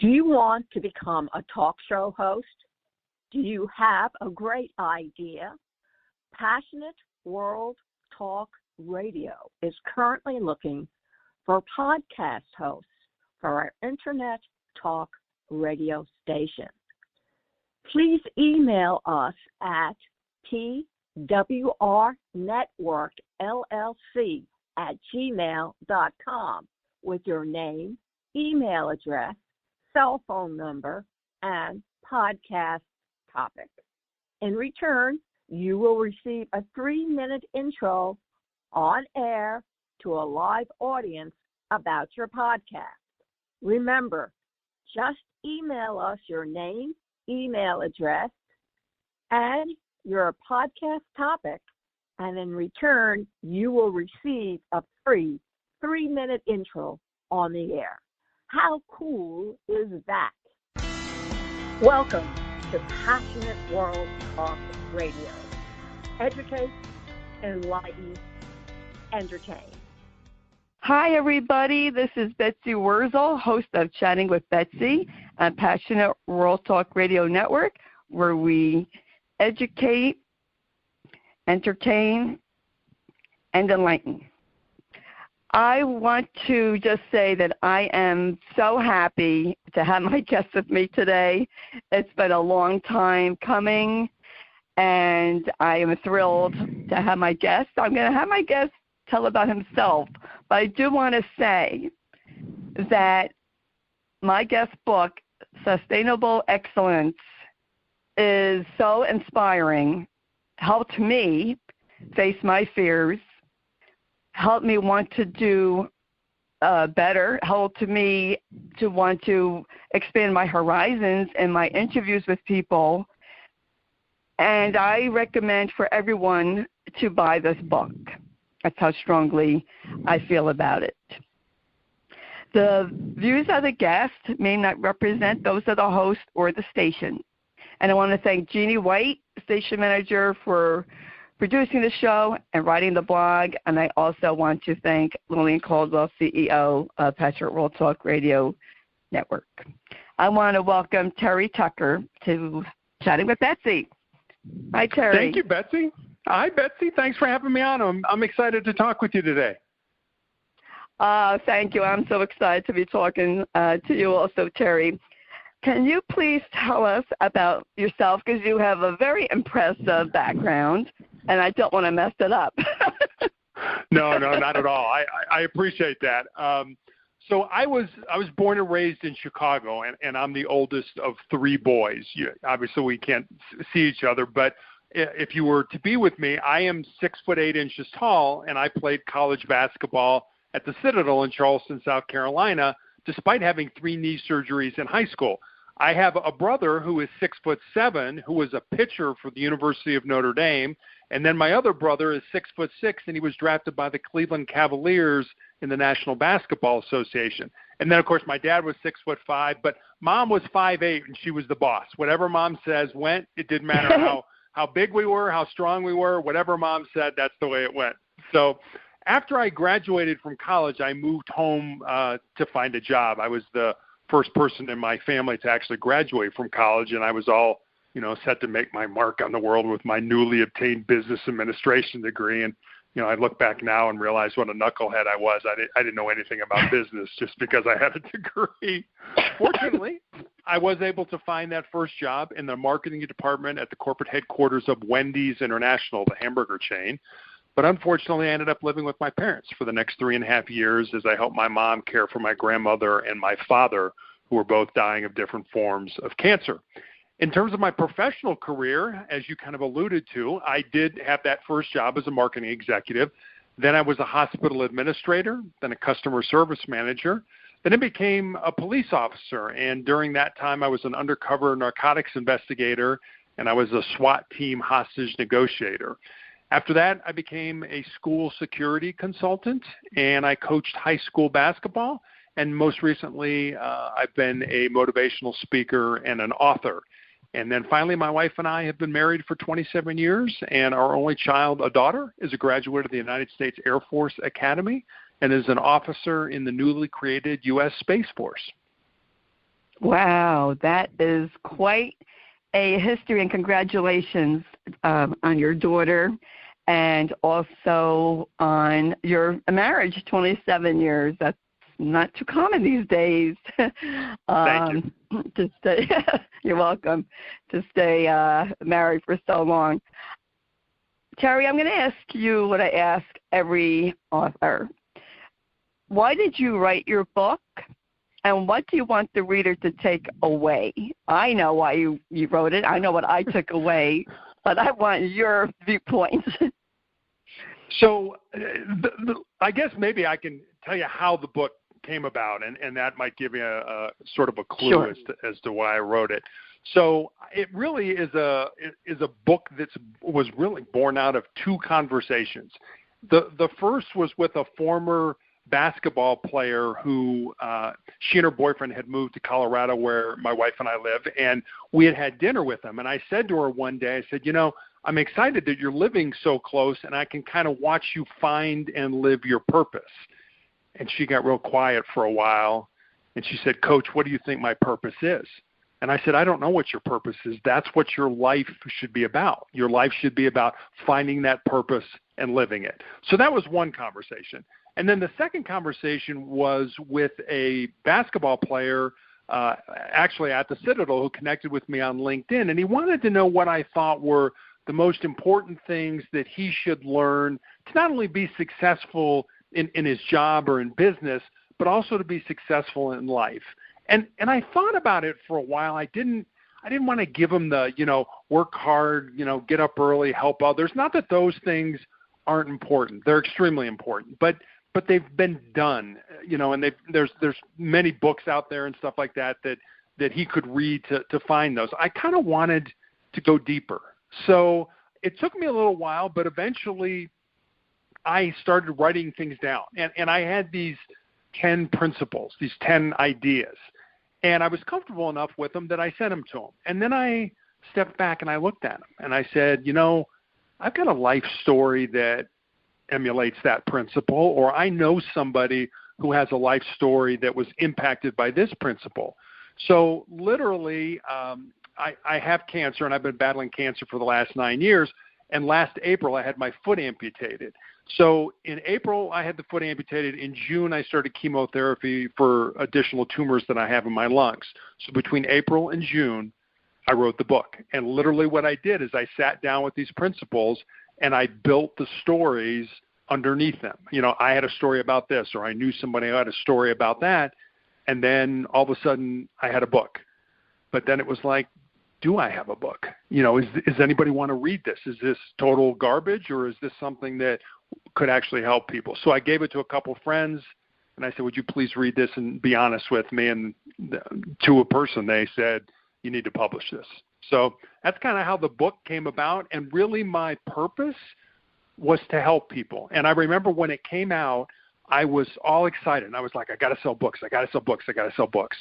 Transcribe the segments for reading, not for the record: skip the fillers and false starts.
Do you want to become a talk show host? Do you have a great idea? Passionate World Talk Radio is currently looking for podcast hosts for our Internet Talk radio station. Please email us at pwrnetworkllc@gmail.com with your name, email address, cell phone number, and podcast topic. In return, you will receive a 3-minute intro on air to a live audience about your podcast. Remember, just email us your name, email address, and your podcast topic, and in return, you will receive a free 3-minute intro on the air. How cool is that? Welcome to Passionate World Talk Radio. Educate, enlighten, entertain. Hi, everybody. This is Betsy Wurzel, host of Chatting with Betsy on Passionate World Talk Radio Network, where we educate, entertain, and enlighten. I want to just say that I am so happy to have my guest with me today. It's been a long time coming, and I am thrilled to have my guest. I'm going to have my guest tell about himself, but I do want to say that my guest book, Sustainable Excellence, is so inspiring, helped me face my fears, helped me want to do better, helped me to want to expand my horizons in my interviews with people. And I recommend for everyone to buy this book. That's how strongly I feel about it. The views of the guest may not represent those of the host or the station. And I want to thank Jeannie White, station manager, for producing the show and writing the blog, and I also want to thank Lillian Caldwell, CEO of Passionate World Talk Radio Network. I want to welcome Terry Tucker to Chatting with Betsy. Hi, Terry. Thank you, Betsy. Hi, Betsy. Thanks for having me on. I'm excited to talk with you today. Thank you. I'm so excited to be talking to you also, Terry. Can you please tell us about yourself, because you have a very impressive background, and I don't want to mess it up. No, not at all. I appreciate that. So I was born and raised in Chicago, and I'm the oldest of 3 boys. Obviously, we can't see each other, but if you were to be with me, I am 6'8" tall, and I played college basketball at the Citadel in Charleston, South Carolina, despite having 3 knee surgeries in high school. I have a brother who is 6'7", who was a pitcher for the University of Notre Dame, and then my other brother is 6'6", and he was drafted by the Cleveland Cavaliers in the National Basketball Association. And then, of course, my dad was 6'5", but Mom was 5'8", and she was the boss. Whatever Mom says went. It didn't matter how big we were, how strong we were. Whatever Mom said, that's the way it went. So after I graduated from college, I moved home to find a job. I was the first person in my family to actually graduate from college, and I was all, set to make my mark on the world with my newly obtained business administration degree. And, I look back now and realize what a knucklehead I was. I didn't know anything about business just because I had a degree. Fortunately, I was able to find that first job in the marketing department at the corporate headquarters of Wendy's International, the hamburger chain. But unfortunately, I ended up living with my parents for the next 3.5 years as I helped my mom care for my grandmother and my father, who were both dying of different forms of cancer. In terms of my professional career, as you kind of alluded to, I did have that first job as a marketing executive. Then I was a hospital administrator, then a customer service manager. Then I became a police officer, and during that time I was an undercover narcotics investigator, and I was a SWAT team hostage negotiator. After that, I became a school security consultant, and I coached high school basketball. And most recently, I've been a motivational speaker and an author. And then finally, my wife and I have been married for 27 years, and our only child, a daughter, is a graduate of the United States Air Force Academy and is an officer in the newly created U.S. Space Force. Wow, that is quite a history, and congratulations on your daughter and also on your marriage, 27 years. That's not too common these days. Thank you. To stay, you're welcome, to stay married for so long. Terry, I'm going to ask you what I ask every author. Why did you write your book, and what do you want the reader to take away? I know why you wrote it. I know what I took away, but I want your viewpoint. So I guess maybe I can tell you how the book came about, and that might give you a sort of a clue Sure. as to why I wrote it. So it really is a book that was really born out of two conversations. The first was with a former basketball player who she and her boyfriend had moved to Colorado, where my wife and I live, and we had dinner with him. And I said to her one day, I said, I'm excited that you're living so close, and I can kind of watch you find and live your purpose. And she got real quiet for a while, and she said, Coach, what do you think my purpose is? And I said, I don't know what your purpose is. That's what your life should be about. Your life should be about finding that purpose and living it. So that was one conversation. And then the second conversation was with a basketball player, actually at the Citadel, who connected with me on LinkedIn. And he wanted to know what I thought were the most important things that he should learn to not only be successful in his job or in business, but also to be successful in life. And I thought about it for a while. I didn't want to give him the, work hard, get up early, help others. Not that those things aren't important. They're extremely important. But they've been done, and there's many books out there and stuff like that he could read to find those. I kind of wanted to go deeper. So it took me a little while, but eventually I started writing things down. And I had these 10 principles, these 10 ideas. And I was comfortable enough with them that I sent them to him. And then I stepped back and I looked at him and I said, I've got a life story that emulates that principle, or I know somebody who has a life story that was impacted by this principle. So literally, I have cancer, and I've been battling cancer for the last 9 years. And last April, I had my foot amputated. So in April, I had the foot amputated. In June, I started chemotherapy for additional tumors that I have in my lungs. So between April and June, I wrote the book. And literally what I did is I sat down with these principles, and I built the stories underneath them. I had a story about this, or I knew somebody who had a story about that. And then all of a sudden, I had a book. But then it was like, do I have a book? Is anybody want to read this? Is this total garbage, or is this something that could actually help people? So I gave it to a couple friends, and I said, would you please read this and be honest with me? And to a person, they said, you need to publish this. So that's kind of how the book came about. And really my purpose was to help people. And I remember when it came out, I was all excited. And I was like, I got to sell books. I got to sell books. I got to sell books.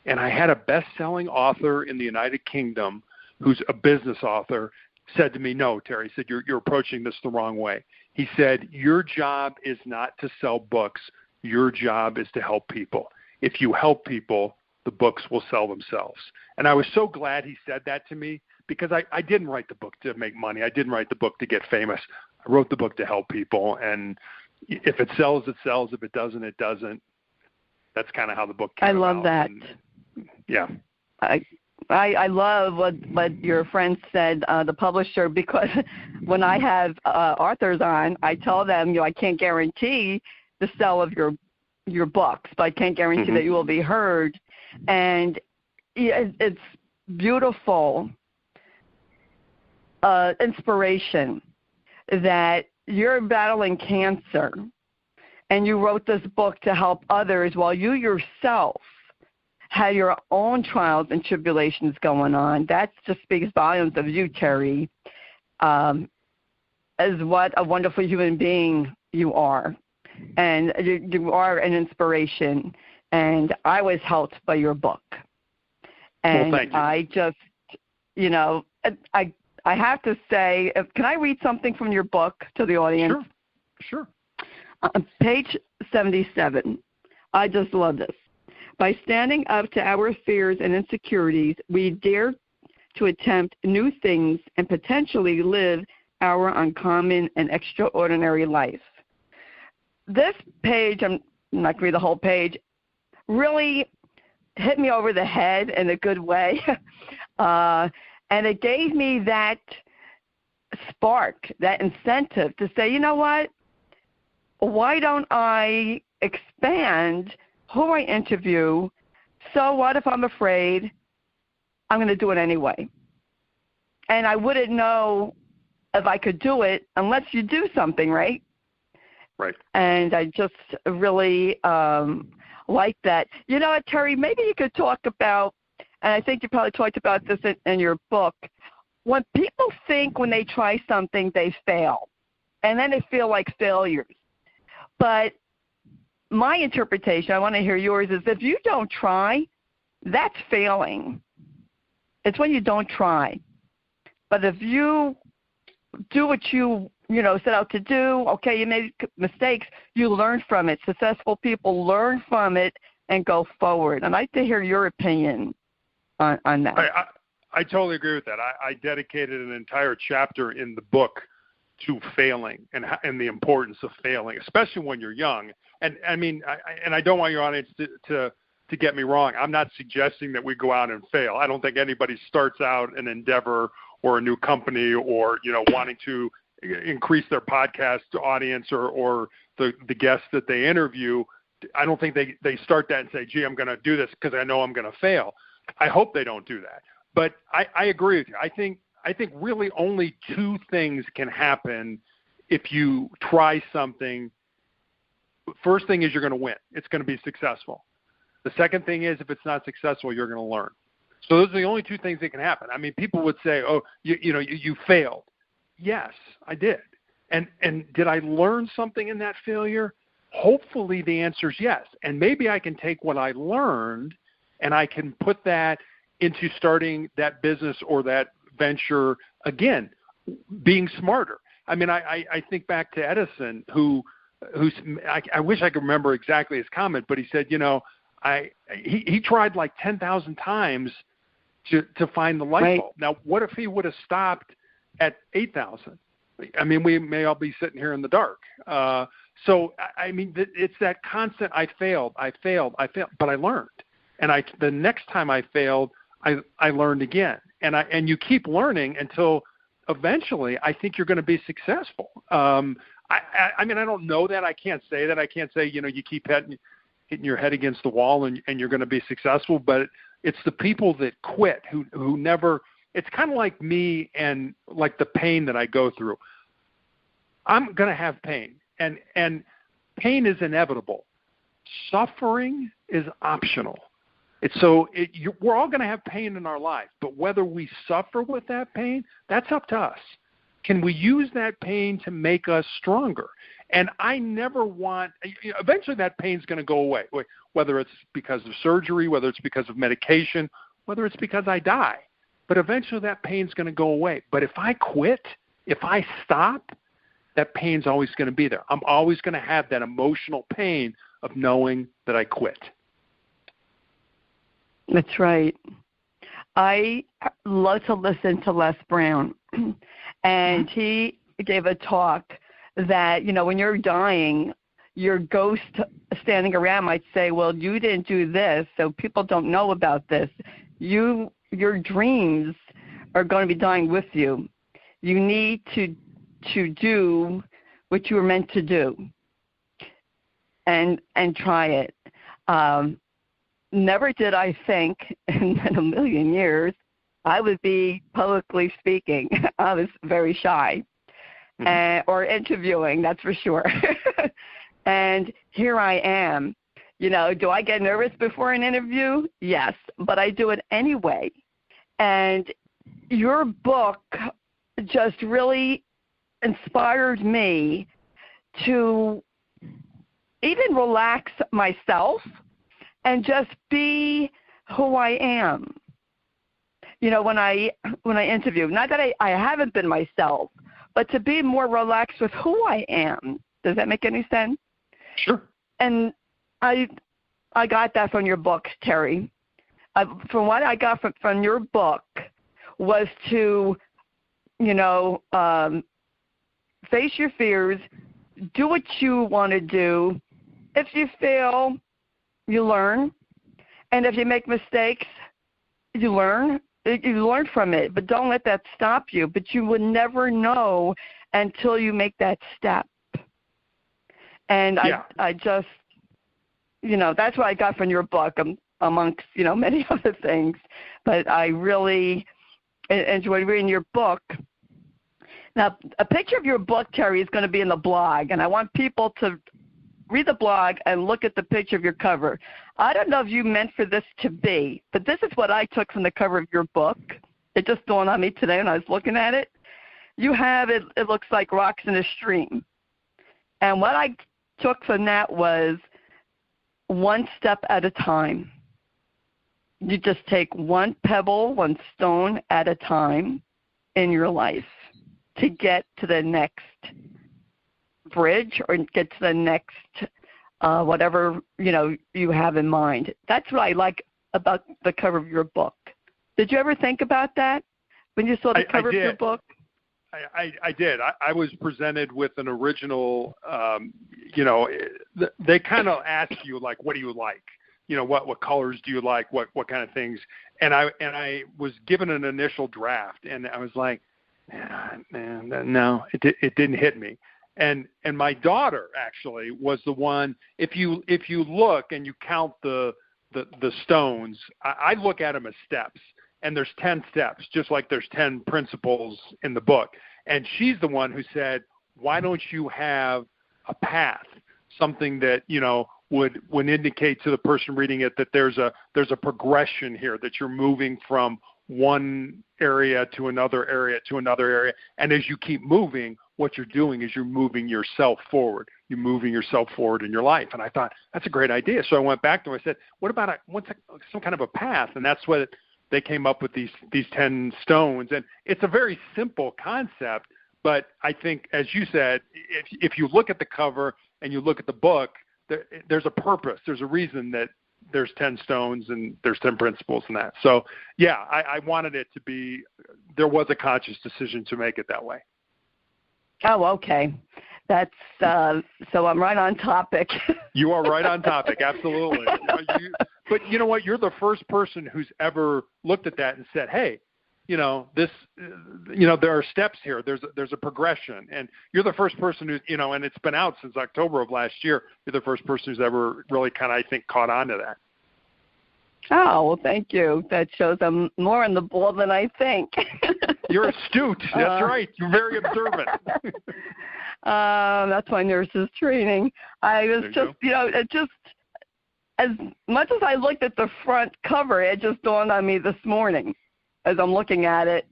And I had a best-selling author in the United Kingdom who's a business author said to me, no, Terry, he said, you're approaching this the wrong way. He said, your job is not to sell books. Your job is to help people. If you help people, the books will sell themselves. And I was so glad he said that to me, because I didn't write the book to make money. I didn't write the book to get famous. I wrote the book to help people. And if it sells, it sells. If it doesn't, it doesn't. That's kind of how the book came about. I love that. And, yeah. I love what your friend said, the publisher, because when I have authors on, I tell them, I can't guarantee the sale of your books, but I can't guarantee that you will be heard. And it's beautiful inspiration that you're battling cancer and you wrote this book to help others while you yourself had your own trials and tribulations going on. That just speaks volumes of you, Terry, as what a wonderful human being you are. And you are an inspiration. And I was helped by your book. And well, thank you. I just, I have to say, can I read something from your book to the audience? Sure. Page 77. I just love this. By standing up to our fears and insecurities, we dare to attempt new things and potentially live our uncommon and extraordinary life. This page, I'm not going to read the whole page, really hit me over the head in a good way. And it gave me that spark, that incentive to say, you know what? Why don't I expand who I interview? So what if I'm afraid? I'm going to do it anyway. And I wouldn't know if I could do it unless you do something, right? Right. And I just really like that. You know what, Terry, maybe you could talk about, and I think you probably talked about this in your book, when people think when they try something they fail, and then they feel like failures. But my interpretation, I want to hear yours, is if you don't try, that's failing. It's when you don't try. But if you do what you set out to do, okay, you made mistakes, you learn from it. Successful people learn from it and go forward. I'd like to hear your opinion on that. I totally agree with that. I dedicated an entire chapter in the book to failing and the importance of failing, especially when you're young. And I mean, I don't want your audience to get me wrong. I'm not suggesting that we go out and fail. I don't think anybody starts out an endeavor or a new company or, wanting to increase their podcast audience or the guests that they interview. I don't think they start that and say, gee, I'm going to do this because I know I'm going to fail. I hope they don't do that. But I agree with you. I think really only two things can happen if you try something. First thing is you're going to win. It's going to be successful. The second thing is if it's not successful, you're going to learn. So those are the only two things that can happen. I mean, people would say, oh, you failed. Yes, I did. And did I learn something in that failure? Hopefully the answer is yes. And maybe I can take what I learned and I can put that into starting that business or that venture again, being smarter. I mean, I think back to Edison, I wish I could remember exactly his comment, but he said, he tried like 10,000 times to find the light bulb. Now, what if he would have stopped at 8,000? I mean, we may all be sitting here in the dark. So, I mean, it's that constant, I failed, but I learned. And the next time I failed, I learned again. And you keep learning until eventually I think you're going to be successful. I mean, I don't know that. I can't say that. I can't say, you keep hitting your head against the wall and you're going to be successful. But it's the people that quit who never – it's kind of like me and like the pain that I go through. I'm going to have pain, and pain is inevitable. Suffering is optional. We're all going to have pain in our life, but whether we suffer with that pain, that's up to us. Can we use that pain to make us stronger? And I never want – eventually that pain's going to go away, whether it's because of surgery, whether it's because of medication, whether it's because I die. But eventually that pain's going to go away. But if I quit, if I stop, that pain's always going to be there. I'm always going to have that emotional pain of knowing that I quit. That's right. I love to listen to Les Brown, and he gave a talk that, when you're dying, your ghost standing around might say, well, you didn't do this, so people don't know about this. Your dreams are going to be dying with you. You need to do what you were meant to do and try it. Never did I think in a million years I would be publicly speaking. I was very shy, or interviewing, that's for sure. And here I am. Do I get nervous before an interview? Yes, but I do it anyway. And your book just really inspired me to even relax myself and just be who I am. When I interview, not that I haven't been myself, but to be more relaxed with who I am. Does that make any sense? Sure. And I I got that from your book, Terry. From what I got from your book was to, face your fears, do what you want to do. If you fail, you learn. And if you make mistakes, you learn. You learn from it, but don't let that stop you. But you would never know until you make that step. And I just, that's what I got from your book, amongst, many other things. But I really enjoyed reading your book. Now, a picture of your book, Terry, is going to be in the blog, and I want people to read the blog and look at the picture of your cover. I don't know if you meant for this to be, but this is what I took from the cover of your book. It just dawned on me today when I was looking at it. You have it looks like rocks in a stream. And what I took from that was one step at a time. You just take one pebble, one stone at a time in your life to get to the next bridge or get to the next whatever, you have in mind. That's what I like about the cover of your book. Did you ever think about that when you saw the cover of your book? I did. I was presented with an original, they kind of ask you, like, what do you like? What colors do you like? What kind of things? And I was given an initial draft, and I was like, no, it didn't hit me. And my daughter actually was the one. If you look and you count the stones, I look at them as steps. And there's 10 steps, just like there's 10 principles in the book. And she's the one who said, why don't you have a path, something that, would indicate to the person reading it that there's a progression here, that you're moving from one area to another area to another area. And as you keep moving, what you're doing is you're moving yourself forward. You're moving yourself forward in your life. And I thought, that's a great idea. So I went back to her. I said, what about some kind of a path? And that's what they came up with these 10 stones. And it's a very simple concept, but I think, as you said, if you look at the cover and you look at the book, there's a purpose. There's a reason that there's 10 stones and there's 10 principles in that. So, yeah, I wanted it to be, there was a conscious decision to make it that way. Oh, okay. That's so I'm right on topic. You are right on topic, absolutely. But you know what? You're the first person who's ever looked at that and said, "Hey, this, there are steps here. There's a progression." And you're the first person who, and it's been out since October of last year. You're the first person who's ever really kind of, I think, caught on to that. Oh, well, thank you. That shows I'm more in the ball than I think. You're astute. That's right. You're very observant. That's my nurse's training. I was just, it just, as much as I looked at the front cover, it just dawned on me this morning as I'm looking at it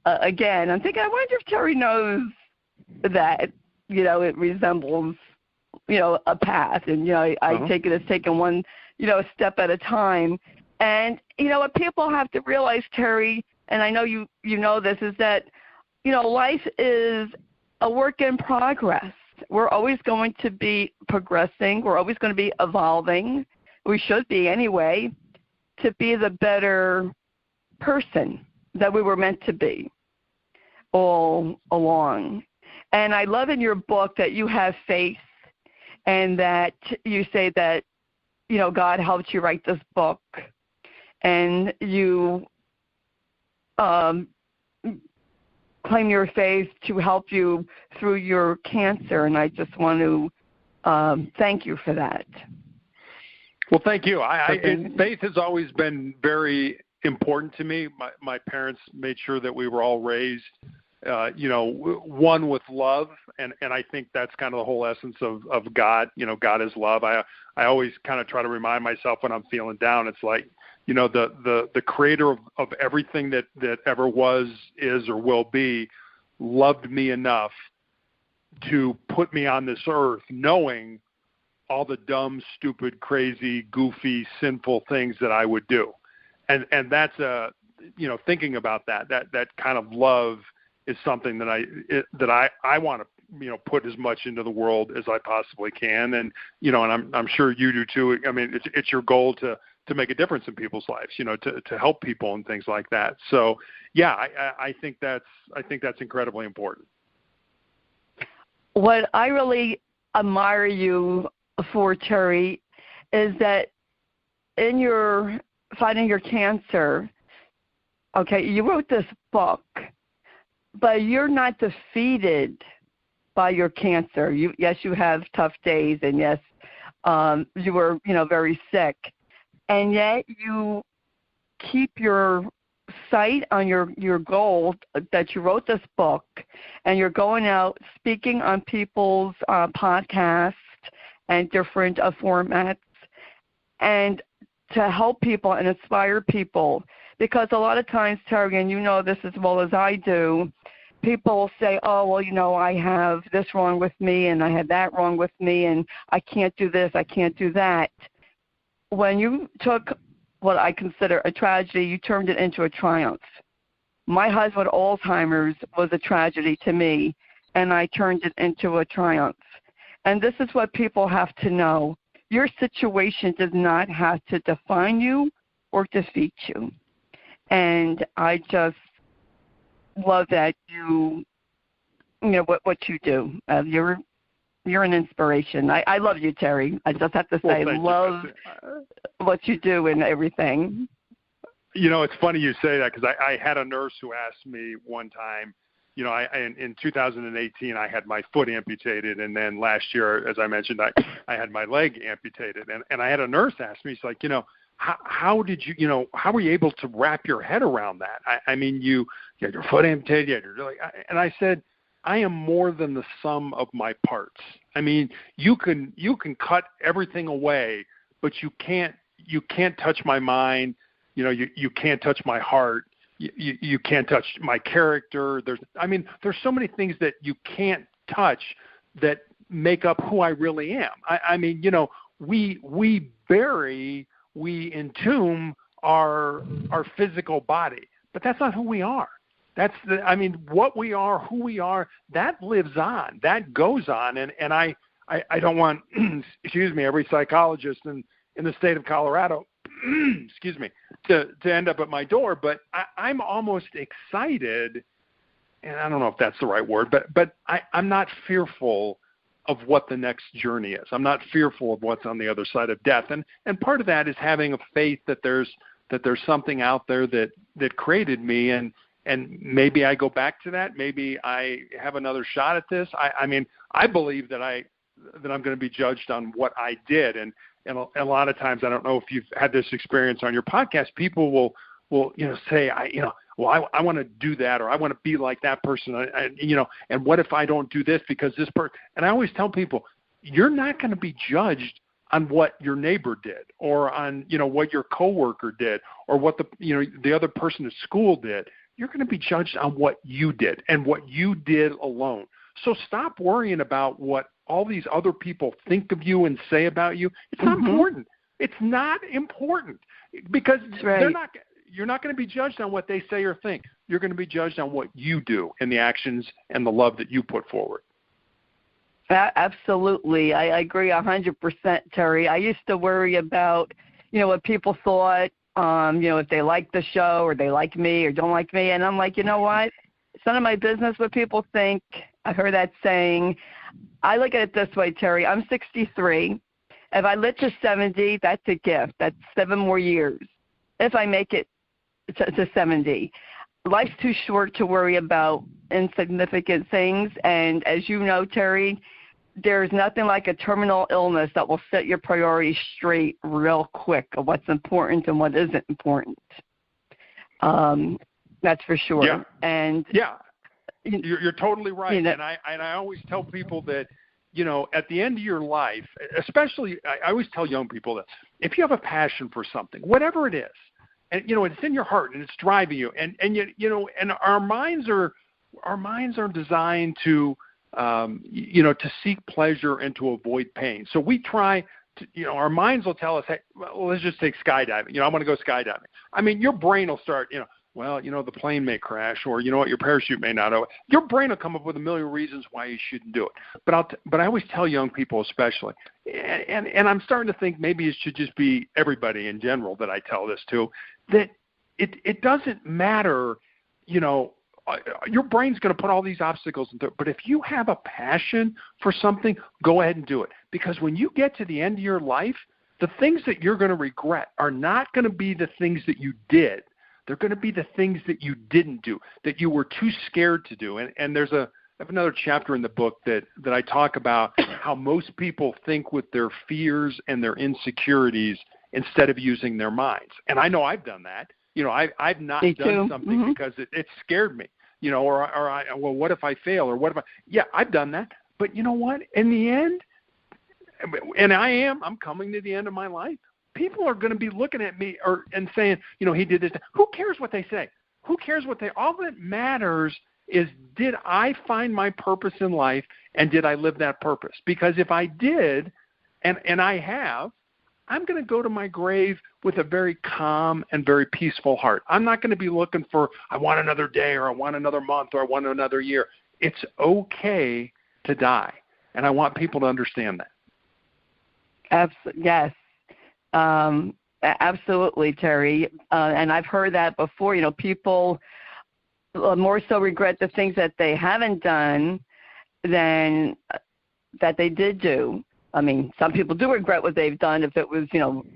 again. I'm thinking, I wonder if Terry knows that, it resembles, a path. And, I take it as taking one, a step at a time. And, what people have to realize, Terry, and I know you know this, is that, life is a work in progress. We're always going to be progressing. We're always going to be evolving. We should be anyway, to be the better person that we were meant to be all along. And I love in your book that you have faith and that you say that, God helped you write this book, and you claim your faith to help you through your cancer, and I just want to thank you for that. Well, thank you. Faith has always been very important to me. My parents made sure that we were all raised, one with love, and I think that's kind of the whole essence of God. God is love. I always kind of try to remind myself when I'm feeling down, it's like, the creator of everything that ever was, is, or will be loved me enough to put me on this earth knowing all the dumb, stupid, crazy, goofy, sinful things that I would do. And that's thinking about that kind of love is something that I want to, put as much into the world as I possibly can. And, and I'm sure you do too. I mean, it's your goal to make a difference in people's lives, to help people and things like that. So yeah, I think that's incredibly important. What I really admire you for, Terry, is that in your fighting your cancer, okay, you wrote this book, but you're not defeated by your cancer. Yes, you have tough days, and yes, you were, very sick, and yet you keep your sight on your goal that you wrote this book, and you're going out speaking on people's podcasts and different formats, and to help people and inspire people. Because a lot of times, Terry, and you know this as well as I do, people say, oh, well, I have this wrong with me, and I had that wrong with me, and I can't do this, I can't do that. When you took what I consider a tragedy, you turned it into a triumph. My husband, Alzheimer's, was a tragedy to me, and I turned it into a triumph. And this is what people have to know. Your situation does not have to define you or defeat you. And I just love that what you do. You're an inspiration. I love you, Terry. I just have to say, I love what you do and everything. It's funny you say that, because I had a nurse who asked me one time, in 2018, I had my foot amputated, and then last year, as I mentioned, I had my leg amputated. And I had a nurse ask me, she's like, how did you, how were you able to wrap your head around that? I mean, you had your foot amputated, and I said, I am more than the sum of my parts. I mean, you can cut everything away, but you can't touch my mind. You can't touch my heart. You can't touch my character. There's so many things that you can't touch that make up who I really am. I mean, we entomb our physical body, but that's not who we are. What we are, who we are, that lives on, that goes on. And I don't want, every psychologist in the state of Colorado, to end up at my door, but I'm almost excited, and I don't know if that's the right word, but I'm not fearful of what the next journey is. I'm not fearful of what's on the other side of death. And part of that is having a faith that there's something out there that created me, and maybe I go back to that. Maybe I have another shot at this. I believe that I'm going to be judged on what I did. And a lot of times, I don't know if you've had this experience on your podcast, people will say, I want to do that, or I want to be like that person. And what if I don't do this because this person? And I always tell people, you're not going to be judged on what your neighbor did, or on, what your coworker did, or what the other person at school did. You're going to be judged on what you did, and what you did alone. So stop worrying about what all these other people think of you and say about you. It's not important. It's not important, because you're not going to be judged on what they say or think. You're going to be judged on what you do and the actions and the love that you put forward. Absolutely. I agree 100%, Terry. I used to worry about, what people thought, if they like the show, or they like me or don't like me. And I'm like, you know what? It's none of my business what people think. I've heard that saying. I look at it this way, Terry. I'm 63. If I live to 70, that's a gift. That's 7 more years. If I make it to 70. Life's too short to worry about insignificant things. And as you know, Terry, there's nothing like a terminal illness that will set your priorities straight real quick of what's important and what isn't important. That's for sure. Yeah. And yeah, you're totally right. And I always tell people that, at the end of your life, especially, I always tell young people that if you have a passion for something, whatever it is, and it's in your heart and it's driving you, and our minds are designed to to seek pleasure and to avoid pain. So we try to, our minds will tell us, hey, well, let's just take skydiving. I want to go skydiving. Your brain will start, well, the plane may crash, or your parachute may not. Your brain will come up with a million reasons why you shouldn't do it. But I always tell young people, especially, and I'm starting to think maybe it should just be everybody in general that I tell this to, that it doesn't matter, your brain's going to put all these obstacles into it. But if you have a passion for something, go ahead and do it. Because when you get to the end of your life, the things that you're going to regret are not going to be the things that you did. They're going to be the things that you didn't do, that you were too scared to do. And I have another chapter in the book that I talk about how most people think with their fears and their insecurities instead of using their minds. And I know I've done that. I've not done something because it scared me, well, what if I fail, or what if yeah, I've done that. But you know what? In the end, and I'm coming to the end of my life. People are going to be looking at me and saying, he did this. Who cares what they say? Who cares all that matters is, did I find my purpose in life, and did I live that purpose? Because if I did, and I have, I'm going to go to my grave with a very calm and very peaceful heart. I'm not going to be looking for, I want another day, or I want another month, or I want another year. It's okay to die. And I want people to understand that. Yes. Absolutely, Terry. And I've heard that before. People more so regret the things that they haven't done than that they did do. I mean, some people do regret what they've done if it was,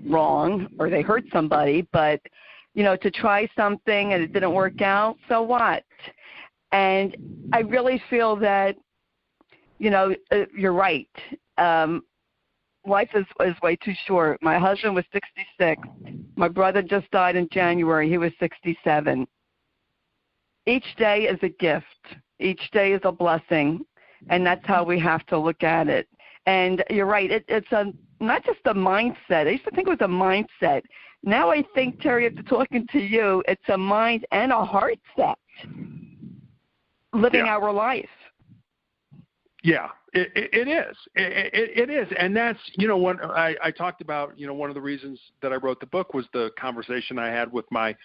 wrong, or they hurt somebody. But, to try something and it didn't work out, so what? And I really feel that, you're right. Life is way too short. My husband was 66. My brother just died in January. He was 67. Each day is a gift. Each day is a blessing, and that's how we have to look at it. And you're right. It's not just a mindset. I used to think it was a mindset. Now I think, Terry, after talking to you, it's a mind and a heart set, living our life. Yeah, it is. It is. And that's, when I talked about, one of the reasons that I wrote the book was the conversation I had with my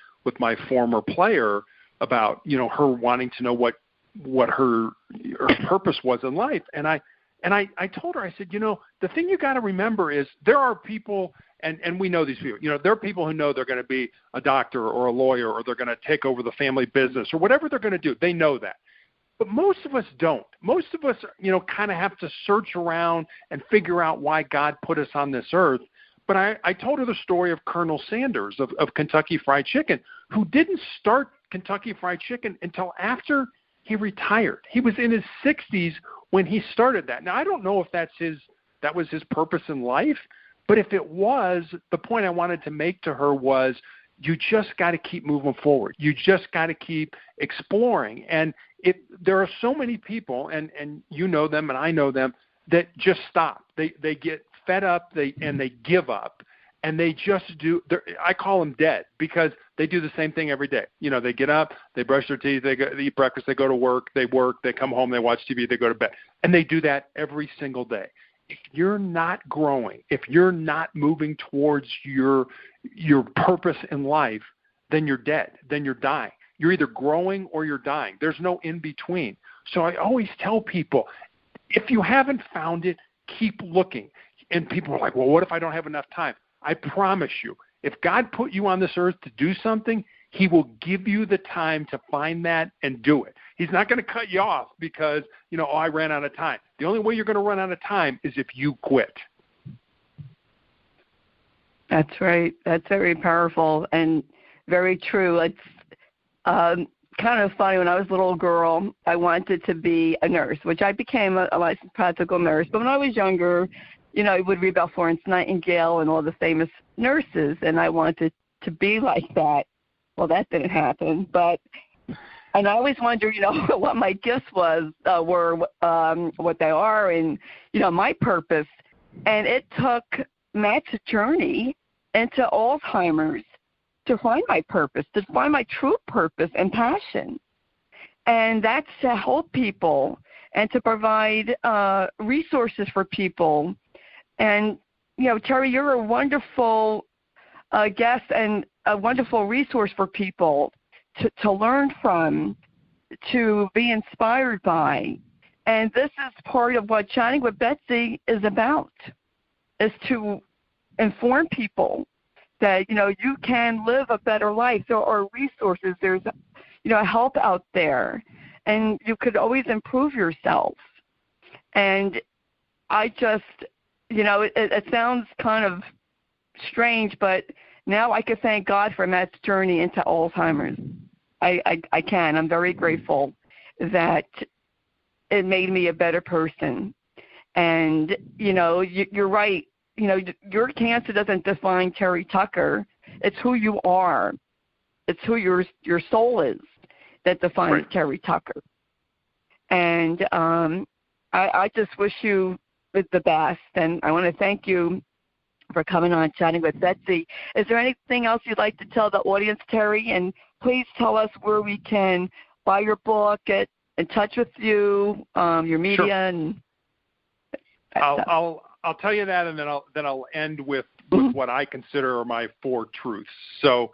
former player about, her wanting to know what her purpose was in life. And I told her, I said, the thing you got to remember is there are people, and we know these people, there are people who know they're going to be a doctor or a lawyer, or they're going to take over the family business, or whatever they're going to do. They know that. But most of us don't. Most of us, kind of have to search around and figure out why God put us on this earth. But I told her the story of Colonel Sanders of Kentucky Fried Chicken, who didn't start Kentucky Fried Chicken until after he retired. He was in his 60s when he started that. Now, I don't know if that was his purpose in life, but if it was, the point I wanted to make to her was, you just got to keep moving forward. You just got to keep exploring. And there are so many people, and you know them and I know them, that just stop. They get fed up, and they give up, and they just do. I call them dead, because they do the same thing every day. They get up, they brush their teeth, they eat breakfast, they go to work, they come home, they watch TV, they go to bed, and they do that every single day. If you're not growing, if you're not moving towards your purpose in life, then you're dead. Then you're dying. You're either growing or you're dying. There's no in between. So I always tell people, if you haven't found it, keep looking. And people are like, well, what if I don't have enough time? I promise you, if God put you on this earth to do something, he will give you the time to find that and do it. He's not going to cut you off because, I ran out of time. The only way you're going to run out of time is if you quit. That's right. That's very powerful and very true. It's kind of funny. When I was a little girl, I wanted to be a nurse, which I became a licensed practical nurse. But when I was younger, I would read about Florence Nightingale and all the famous nurses, and I wanted to be like that. Well, that didn't happen. And I always wonder, what my gifts were, what they are, and, my purpose. And it took Matt's journey into Alzheimer's to find my purpose, to find my true purpose and passion. And that's to help people and to provide resources for people. And, Terry, you're a wonderful guest and a wonderful resource for people to learn from, to be inspired by. And this is part of what Chatting with Betsy is about, is to inform people that, you can live a better life. There are resources. There's, help out there. And you could always improve yourself. And I just, it sounds kind of strange, but now I can thank God for Matt's journey into Alzheimer's. I can. I'm very grateful that it made me a better person. And, you're right. Your cancer doesn't define Terry Tucker. It's who you are. It's who your soul is that defines right. Terry Tucker. And I just wish you the best. And I want to thank you for coming on Chatting with Betsy. Is there anything else you'd like to tell the audience, Terry? And please tell us where we can buy your book, get in touch with you, your media, sure. and I'll tell you that, and then I'll end with what I consider are my 4 truths. So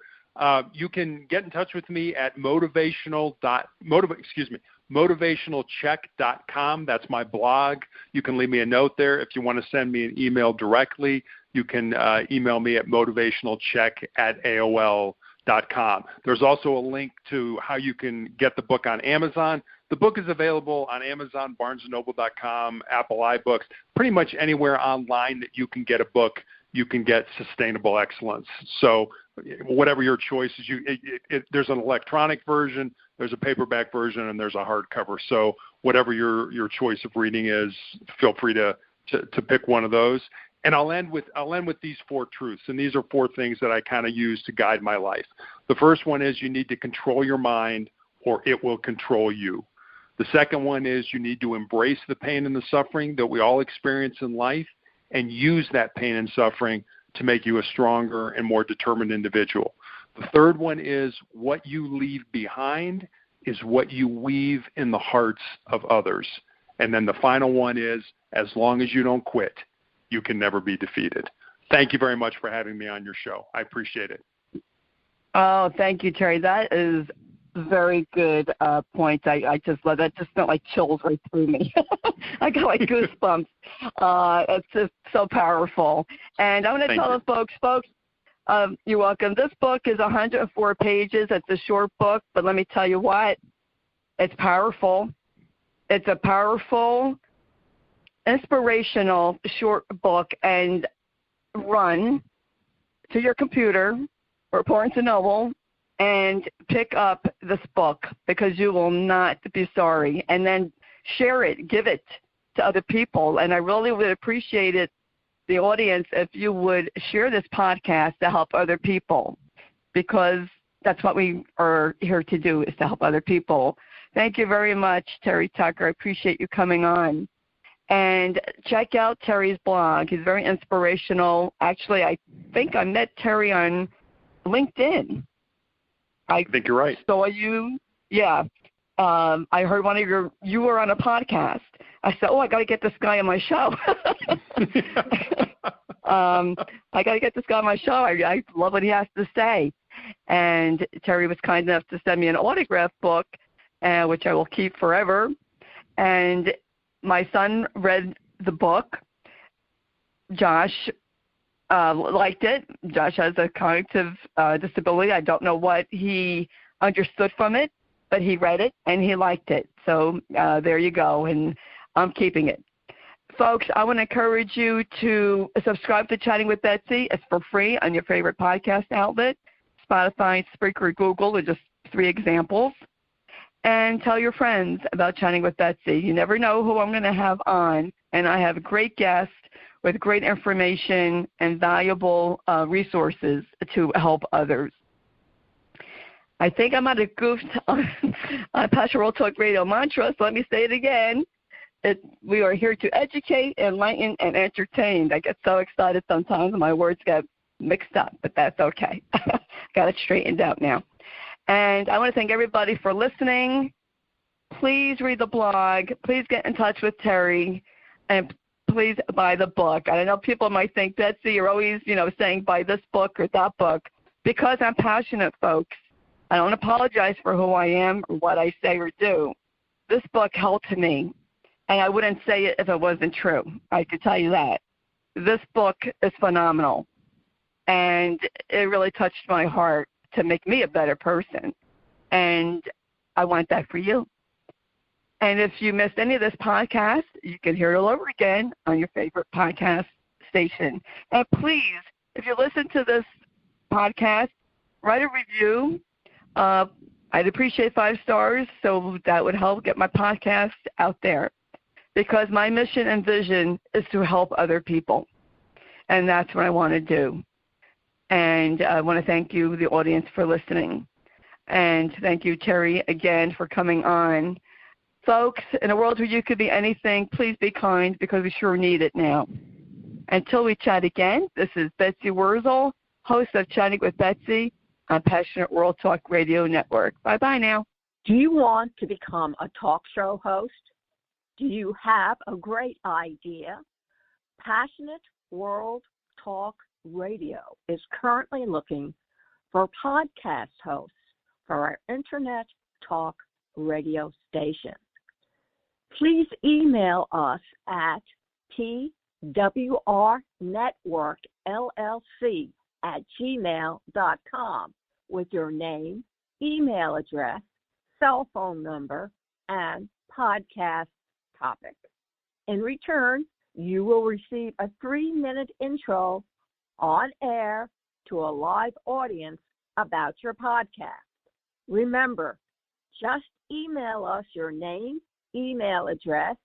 you can get in touch with me at motivationalcheck.com. That's my blog. You can leave me a note there. If you want to send me an email directly, you can email me at motivationalcheck@aol.com. There's also a link to how you can get the book on Amazon. The book is available on Amazon, BarnesandNoble.com, Apple iBooks, pretty much anywhere online that you can get a book, you can get Sustainable Excellence. So whatever your choice is, there's an electronic version, there's a paperback version, and there's a hardcover. So whatever your choice of reading is, feel free to pick one of those. And I'll end with these 4 truths, and these are 4 things that I kind of use to guide my life. The first one is you need to control your mind, or it will control you. The second one is you need to embrace the pain and the suffering that we all experience in life and use that pain and suffering to make you a stronger and more determined individual. The third one is what you leave behind is what you weave in the hearts of others. And then the final one is as long as you don't quit, you can never be defeated. Thank you very much for having me on your show. I appreciate it. Oh, thank you, Terry. That is very good points. I just love that. Just felt like chills right through me. I got like goosebumps. It's just so powerful. And I want to tell the folks, you're welcome. This book is 104 pages. It's a short book, but let me tell you what, it's powerful. It's a powerful, inspirational short book. And run to your computer or Barnes & Noble and pick up this book because you will not be sorry. And then share it, give it to other people. And I really would appreciate it, the audience, if you would share this podcast to help other people, because that's what we are here to do, is to help other people. Thank you very much, Terry Tucker. I appreciate you coming on. And check out Terry's blog. He's very inspirational. Actually, I think I met Terry on LinkedIn. I think you're right. Saw you. Yeah. I heard you were on a podcast. I said, I got to get this guy on my show. I got to get this guy on my show. I love what he has to say. And Terry was kind enough to send me an autograph book, which I will keep forever. And my son read the book. Josh liked it. Josh has a cognitive disability. I don't know what he understood from it, but he read it and he liked it. So there you go, and I'm keeping it. Folks, I want to encourage you to subscribe to Chatting with Betsy. It's for free on your favorite podcast outlet. Spotify, Spreaker, Google are just 3 examples. And tell your friends about Chatting with Betsy. You never know who I'm going to have on, and I have a great guest with great information and valuable resources to help others. I think I might have goofed on Pastor World Talk Radio mantra, so let me say it again. We are here to educate, enlighten, and entertain. I get so excited sometimes my words get mixed up, but that's okay. Got it straightened out now. And I want to thank everybody for listening. Please read the blog. Please get in touch with Terry, and please buy the book. And I know people might think, Betsy, you're always, saying buy this book or that book. Because I'm passionate, folks. I don't apologize for who I am or what I say or do. This book helped me, and I wouldn't say it if it wasn't true. I could tell you that. This book is phenomenal, and it really touched my heart to make me a better person, and I want that for you. And if you missed any of this podcast, you can hear it all over again on your favorite podcast station. And please, if you listen to this podcast, write a review. I'd appreciate 5 stars, so that would help get my podcast out there. Because my mission and vision is to help other people, and that's what I want to do. And I want to thank you, the audience, for listening. And thank you, Terry, again, for coming on. Folks, in a world where you could be anything, please be kind, because we sure need it now. Until we chat again, this is Betsy Wurzel, host of Chatting with Betsy on Passionate World Talk Radio Network. Bye-bye now. Do you want to become a talk show host? Do you have a great idea? Passionate World Talk Radio is currently looking for podcast hosts for our Internet Talk radio station. Please email us at pwrnetworkllc@gmail.com with your name, email address, cell phone number, and podcast topic. In return, you will receive a 3-minute intro on air to a live audience about your podcast. Remember, just email us your name, email address,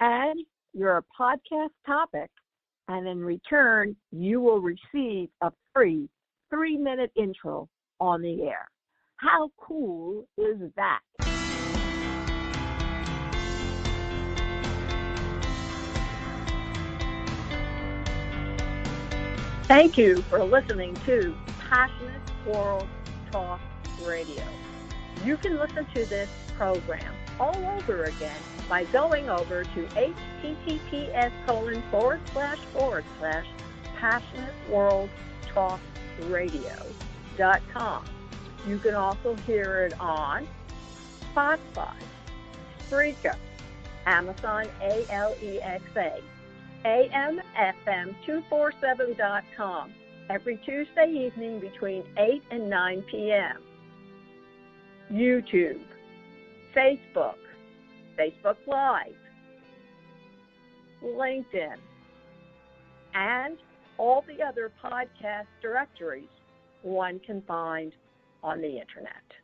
and your podcast topic, and in return, you will receive a free 3-minute intro on the air. How cool is that? Thank you for listening to Passionate World Talk Radio. You can listen to this program all over again by going over to https://passionateworldtalkradio.com. You can also hear it on Spotify, Spreaker, Amazon Alexa, AMFM247.com every Tuesday evening between 8 and 9 p.m. YouTube, Facebook, Facebook Live, LinkedIn, and all the other podcast directories one can find on the Internet.